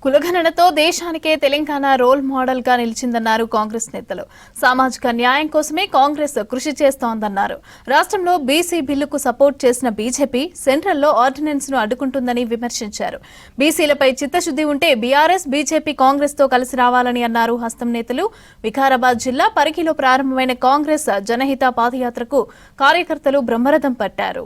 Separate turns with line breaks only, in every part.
కులగణనతో దేశానికే Telangana role model గా నిలిచిందన్నారు కాంగ్రెస్ నేతలు. సామాజిక న్యాయం కోసమే కాంగ్రెస్ కృషి చేస్తోందన్నారు. రాష్ట్రంలో బీసీ బిల్లుకు సపోర్ట్ చేసిన బీజేపీ సెంట్రల్లో ఆర్డినెన్స్ ను అడ్డుకుంటుందని విమర్శించారు. బీసీలపై చిత్తశుద్ధి ఉంటే బీఆర్ఎస్ బీజేపీ కాంగ్రెస్ తో కలిసి రావాలని అన్నారు హస్తం నేతలు. వికారాబాద్ జిల్లా పరిగిలో ప్రారంభమైన కాంగ్రెస్ జనహిత పాదయాత్రకు కార్యకర్తలు బ్రహ్మరథం పట్టారు.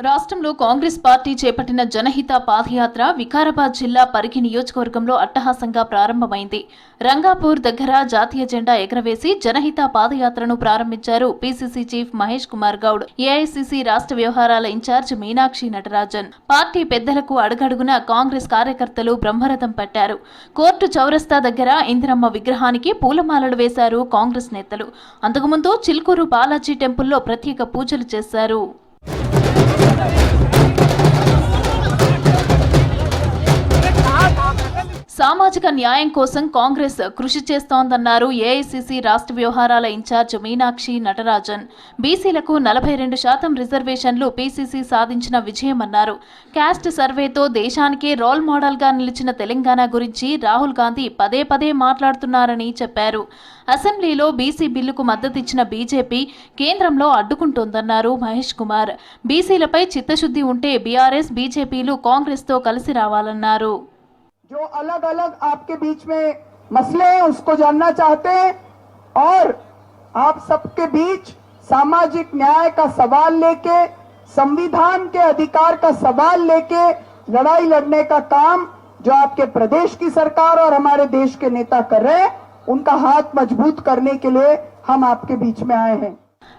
రాష్ట్రంలో కాంగ్రెస్ పార్టీ చేపట్టిన జనహిత పాదయాత్ర వికారాబాద్ జిల్లా పరిగి నియోజకవర్గంలో అట్టహాసంగా ప్రారంభమైంది. రంగాపూర్ దగ్గర జాతీయ జెండా ఎగరవేసి జనహిత పాదయాత్రను ప్రారంభించారు PCC chief Mahesh Kumar Goud, AICC రాష్ట్ర వ్యవహారాల ఇన్ఛార్జ్ మీనాక్షి నటరాజన్. పార్టీ పెద్దలకు అడుగడుగున కాంగ్రెస్ కార్యకర్తలు బ్రహ్మరథం పట్టారు. కోర్టు చౌరస్తా దగ్గర ఇందిరమ్మ విగ్రహానికి పూలమాలలు వేశారు కాంగ్రెస్ నేతలు. అంతకుముందు చిల్కూరు బాలాజీ టెంపుల్లో ప్రత్యేక పూజలు చేశారు. సామాజిక న్యాయం కోసం కాంగ్రెస్ కృషి చేస్తోందన్నారు ఏఐసీసీ రాష్ట్ర వ్యవహారాల ఇన్ఛార్జ్ మీనాక్షి నటరాజన్. బీసీలకు 42% రిజర్వేషన్లు పీసీసీ సాధించిన విజయమన్నారు. క్యాస్ట్ సర్వేతో దేశానికే రోల్ మోడల్ గా నిలిచిన తెలంగాణ గురించి రాహుల్ గాంధీ పదే పదే మాట్లాడుతున్నారని చెప్పారు. అసెంబ్లీలో బీసీ బిల్లుకు మద్దతిచ్చిన బీజేపీ కేంద్రంలో అడ్డుకుంటోందన్నారు మహేష్ కుమార్. బీసీలపై చిత్తశుద్ధి ఉంటే బీఆర్ఎస్ బీజేపీలు కాంగ్రెస్ తో కలిసి రావాలన్నారు.
जो अलग अलग आपके बीच में मसले हैं उसको जानना चाहते हैं और आप सबके बीच सामाजिक न्याय का सवाल लेके, संविधान के अधिकार का सवाल लेके लड़ाई लड़ने का काम जो आपके प्रदेश की सरकार और हमारे देश के नेता कर रहे हैं, उनका हाथ मजबूत करने के लिए हम आपके बीच में आए हैं.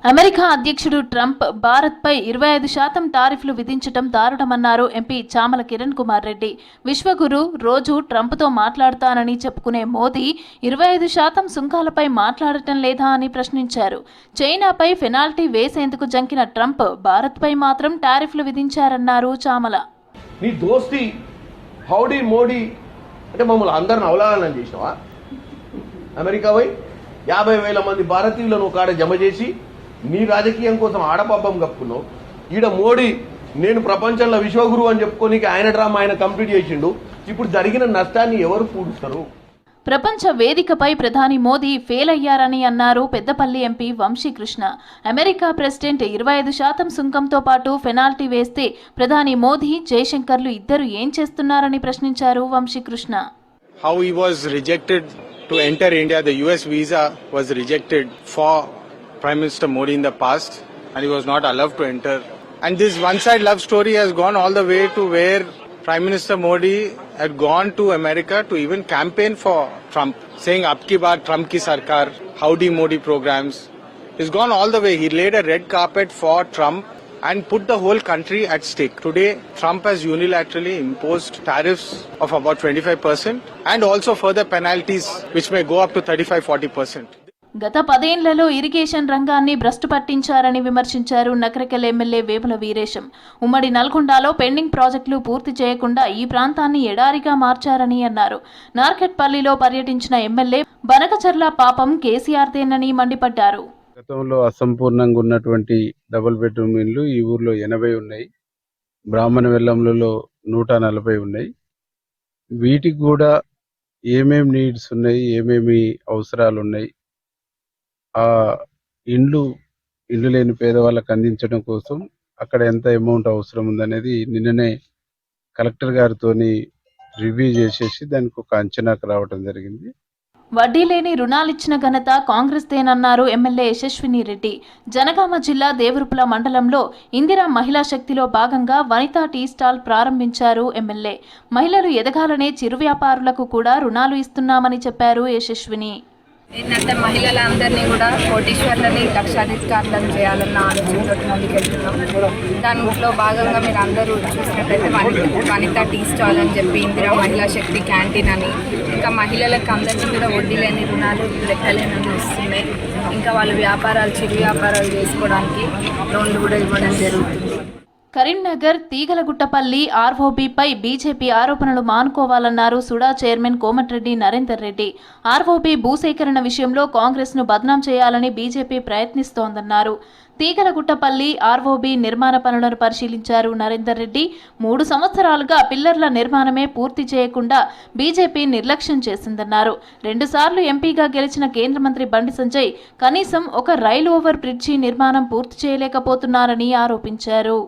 అమెరికా అధ్యక్షుడు ట్రంప్ భారత్పై 25% టారిఫ్లు విధించడం దారుణమన్నారు ఎంపీ చామల కిరణ్ కుమార్ రెడ్డి. విశ్వగురు రోజు ట్రంప్తో మాట్లాడతానని చెప్పుకునే మోదీ 25% సుంకాలపై మాట్లాడటం లేదా అని ప్రశ్నించారు. చైనాపై పెనాల్టీ వేసేందుకు జంకిన ట్రంప్ భారత్పై మాత్రం టారిఫ్లు విధించారన్నారు చామల.
నీ దోస్తి హౌడీ మోడీ అంటే మమ్మల్ని అందరిని అవలాలన చేసినావా? అమెరికా పోయి 50,000 మంది భారతీయులను కాడ జమ చేసి నీ రాజకీయం కోసం ఆడపబ్బం కప్పుకున్నావు. ఈడ మోడీ నేను ప్రపంచంలో విశ్వగురు అని చెప్పుకోనికి ఆయన డ్రామా ఆయన కంప్లీట్ చేసిండు. ఇప్పుడు జరిగిన నష్టాన్ని ఎవరు పూడుస్తారు?
ప్రపంచ వేదికపై ప్రధాని మోదీ ఫెయిల్ అయ్యారని అన్నారు Peddapalli MP Vamshikrishna. America president 25% సుంకంతో పాటు పెనాల్టీ వేస్తే ప్రధాని మోదీ జయశంకర్లు ఇద్దరు ఏం చేస్తున్నారని ప్రశ్నించారు Vamsikrishna.
How he was rejected to enter India, the US visa was rejected for Prime Minister Modi in the past and he was not allowed to enter. And this one-side love story has gone all the way to where Prime Minister Modi had gone to America to even campaign for Trump, saying Abki baar Trump ki sarkar, Howdy Modi programs. He's gone all the way. He laid a red carpet for Trump and put the whole country at stake. Today, Trump has unilaterally imposed tariffs of about 25% and also further penalties which may go up to 35-40%.
గత 10 ఏళ్లలో irrigation రంగాన్ని భ్రష్టు పట్టించారని విమర్శించారు Nakrekal MLA Vemula Veeresham. ఉమ్మడి నల్గొండలో pending ప్రాజెక్టులు పూర్తి చేయకుండా ఈ ప్రాంతాన్ని ఎడారిగా మార్చారని అన్నారు. నార్కెట్పల్లిలో పర్యటించిన ఎమ్మెల్యే బనకచర్ల పాపం కేసీఆర్దేనని మండిపడ్డారు.
గతంలో అసంపూర్ణంగా ఉన్నటువంటి డబుల్ బెడ్రూమ్ ఇళ్లు ఈ ఊర్లో 80 ఉన్నాయి. బ్రాహ్మణ వెల్లంలలో 140 ఉన్నాయి. వీటికి కూడా ఏమేమి నీడ్స్ ఉన్నాయి, ఏమేమి అవసరాలు ఉన్నాయి, ఆ ఇల్లు లేని పేదవాళ్ళకు అందించడం కోసం అక్కడ ఎంత అమౌంట్ అవసరం ఉందనేది నిన్ననే కలెక్టర్ గారితో రివ్యూ చేసేసి దానికి ఒక అంచనాకు రావడం జరిగింది.
వడ్డీ లేని రుణాలిచ్చిన ఘనత కాంగ్రెస్దేనన్నారు ఎమ్మెల్యే యశస్విని రెడ్డి. జనగామ జిల్లా దేవరుపుల మండలంలో ఇందిరా మహిళా శక్తిలో భాగంగా వనితా టీ స్టాల్ ప్రారంభించారు ఎమ్మెల్యే. మహిళలు ఎదగాలనే చిరు వ్యాపారులకు కూడా రుణాలు ఇస్తున్నామని చెప్పారు యశస్విని.
ఏంటంటే మహిళలందరినీ కూడా కోటీశ్వర్లని లక్షాధికారులను చేయాలన్న ఆలోచనతో ముందుకెళ్తున్నాం. దాంట్లో భాగంగా మీరు అందరూ చూసినట్టయితే వనితా టీ స్టాల్ అని చెప్పి ఇందిరా మహిళా శక్తి క్యాంటీన్ అని, ఇంకా మహిళలకు అందరికీ కూడా వడ్డీ లేని రుణాలు లెక్కలేనని వస్తున్నాయి. ఇంకా వాళ్ళు చిరు వ్యాపారాలు చేసుకోవడానికి లోన్లు కూడా ఇవ్వడం జరుగుతుంది.
కరీంనగర్ తీగలగుట్టపల్లి ఆర్ఓబీపై బీజేపీ ఆరోపణలు మానుకోవాలన్నారు సుడా చైర్మన్ కోమటిరెడ్డి నరేందర్ రెడ్డి. ఆర్ఓబీ భూసేకరణ విషయంలో కాంగ్రెస్ను బద్నాం చేయాలని బీజేపీ ప్రయత్నిస్తోందన్నారు. తీగలగుట్టపల్లి ఆర్ఓబీ నిర్మాణ పనులను పరిశీలించారు నరేందర్ రెడ్డి. 3 సంవత్సరాలుగా పిల్లర్ల నిర్మాణమే పూర్తి చేయకుండా బీజేపీ నిర్లక్ష్యం చేసిందన్నారు. 2 సార్లు ఎంపీగా గెలిచిన కేంద్ర మంత్రి బండి సంజయ్ కనీసం ఒక రైలు ఓవర్ బ్రిడ్జి నిర్మాణం పూర్తి చేయలేకపోతున్నారని ఆరోపించారు.